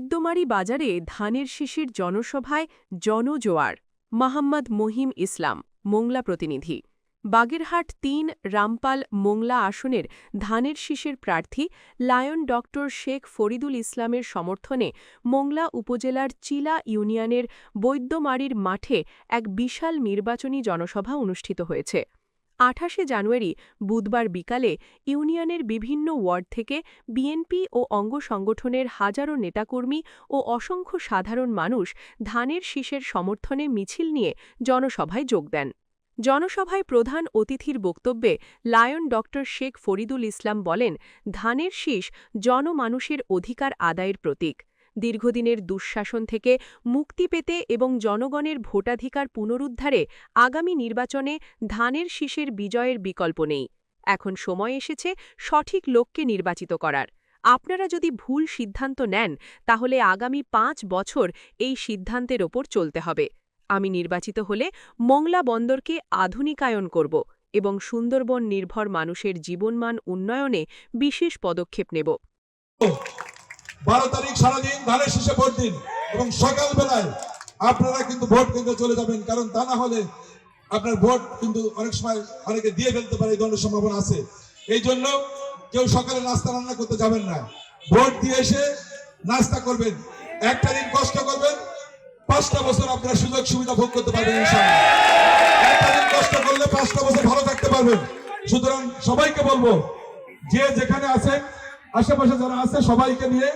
বৈদ্যমারী বাজারে ধানের শীষের জনসভায় জনজোয়ার। মোহাম্মদ মহিম ইসলাম, মোংলা প্রতিনিধি। বাগেরহাট ৩ রামপাল মোংলা আসনের ধানের শীষের প্রার্থী লায়ন ডক্টর শেখ ফরিদুল ইসলামের সমর্থনে মোংলা উপজেলার চিলা ইউনিয়নের বৈদ্যমারীর মাঠে এক বিশাল নির্বাচনী জনসভা অনুষ্ঠিত হয়েছে। ২৮ জানুয়ারি বুধবার বিকালে ইউনিয়নের বিভিন্ন ওয়ার্ড থেকে বিএনপি ও অঙ্গ সংগঠনের হাজারো নেতাকর্মী ও অসংখ্য সাধারণ মানুষ ধানের শীষের সমর্থনে মিছিল নিয়ে জনসভায় যোগ দেন। জনসভায় প্রধান অতিথির বক্তব্যে লায়ন ডক্টর শেখ ফরিদুল ইসলাম বলেন, ধানের শীষ জনমানুষের অধিকার আদায়ের প্রতীক। দীর্ঘদিনের দুঃশাসন থেকে মুক্তি পেতে এবং জনগণের ভোটাধিকার পুনরুদ্ধারে আগামী নির্বাচনে ধানের শীষের বিজয়ের বিকল্প নেই। এখন সময় এসেছে সঠিক লোককে নির্বাচিত করার। আপনারা যদি ভুল সিদ্ধান্ত নেন তাহলে আগামী ৫ বছর এই সিদ্ধান্তের ওপর চলতে হবে। আমি নির্বাচিত হলে মোংলা বন্দরকে আধুনিকায়ন করব এবং সুন্দরবন নির্ভর মানুষের জীবনমান উন্নয়নে বিশেষ পদক্ষেপ নেব। 12 তারিখ সারাদিন ধানের শীষে ভোট দিন এবং সকালবেলায় আপনারা কিন্তু ভোট কেন্দ্রে চলে যাবেন, কারণ তা না হলে আপনার ভোট কিন্তু অনেক সময় অনেকে দিয়ে ফেলতে পারে, এই ধরনের সম্ভাবনা আছে। এই জন্য কেউ সকালে নাস্তা রান্না করতে যাবেন না, ভোট দিয়ে এসে নাস্তা করবেন। একটা দিন কষ্ট করবেন, 5টা বছর আপনারা সুযোগ সুবিধা ভোগ করতে পারবেন ইনশাআল্লাহ। একটা দিন কষ্ট করলে 5টা বছর ভালো থাকতে পারবেন। সুতরাং সবাইকে বলবো, যে যেখানে আছেন আশেপাশে যারা আছে সবাইকে নিয়ে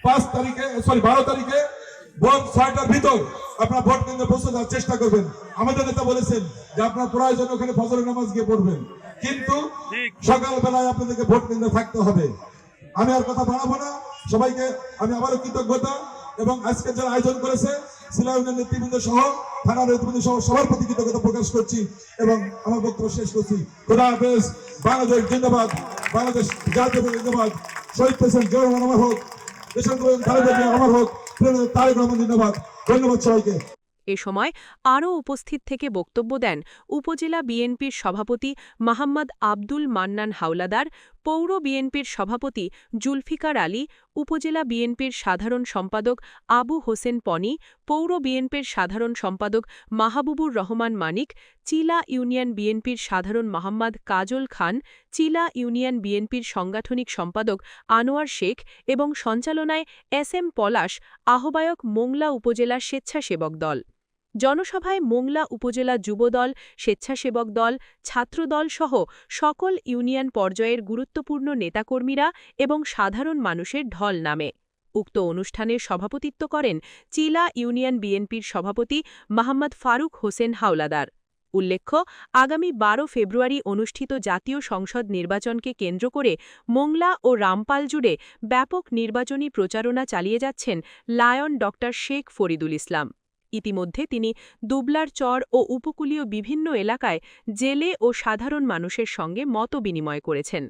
12 তারিখে ভোর 6টার ভিতর আপনারা ভোট কেন্দ্রে পৌঁছে যাওয়ার চেষ্টা করবেন। আমাদের নেতা বলেছেন যে আপনার প্রয়োজন ওখানে ফজরের নামাজ গিয়ে পড়বেন, কিন্তু সকালবেলায় আপনাদেরকে ভোট কেন্দ্রে থাকতে হবে। আমি আর কথা বাড়াবো না, সবাইকে আমি আবারও কৃতজ্ঞতা এবং আজকে যারা আয়োজন করেছে সিলা ইউনিয়ন নেতৃবৃন্দ সহ থানার নেতৃবৃন্দ সহ সবার প্রতি কৃতজ্ঞতা প্রকাশ করছি এবং আমার বক্তব্য শেষ করছি। খোদা হাফেজ। বাংলাদেশ জিন্দাবাদ, বাংলাদেশ জাতীয় জিন্দাবাদ, শহীদ প্রেসিডেন্ট জিয়াউর রহমান আমার হোক, দেশান্তরী খালেদা জিয়া আমার হোক, তারেক রহমান জিন্দাবাদ। ধন্যবাদ সবাইকে। এ সময় আরও উপস্থিত থেকে বক্তব্য দেন উপজেলা বিএনপির সভাপতি মোহাম্মদ আব্দুল মান্নান হাওলাদার, পৌর বিএনপির সভাপতি জুলফিকার আলী, উপজেলা বিএনপির সাধারণ সম্পাদক আবু হোসেন পনি, পৌর বিএনপির সাধারণ সম্পাদক মাহবুবুর রহমান মানিক, চিলা ইউনিয়ন বিএনপির সাধারণ মোহাম্মদ কাজল খান, চিলা ইউনিয়ন বিএনপির সাংগঠনিক সম্পাদক আনোয়ার শেখ এবং সঞ্চালনায় SM পলাশ, আহ্বায়ক মোংলা উপজেলা স্বেচ্ছাসেবক দল। জনসভায় মোংলা উপজেলা যুবদল, স্বেচ্ছাসেবক দল, ছাত্রদল সহ সকল ইউনিয়ন পর্যায়ের গুরুত্বপূর্ণ নেতাকর্মীরা এবং সাধারণ মানুষের ঢল নামে। উক্ত অনুষ্ঠানে সভাপতিত্ব করেন চিলা ইউনিয়ন বিএনপির সভাপতি মোহাম্মদ ফারুক হোসেন হাওলাদার। উল্লেখ্য, আগামী 12 ফেব্রুয়ারি অনুষ্ঠিত জাতীয় সংসদ নির্বাচনকে কেন্দ্র করে মোংলা ও রামপাল জুড়ে ব্যাপক নির্বাচনী প্রচারণা চালিয়ে যাচ্ছেন লায়ন ডক্টর শেখ ফরিদুল ইসলাম। ইতিমধ্যে তিনি দুবলার চর ও উপকূলীয় বিভিন্ন এলাকায় জেলে ও সাধারণ মানুষের সঙ্গে মতবিনিময় করেছেন।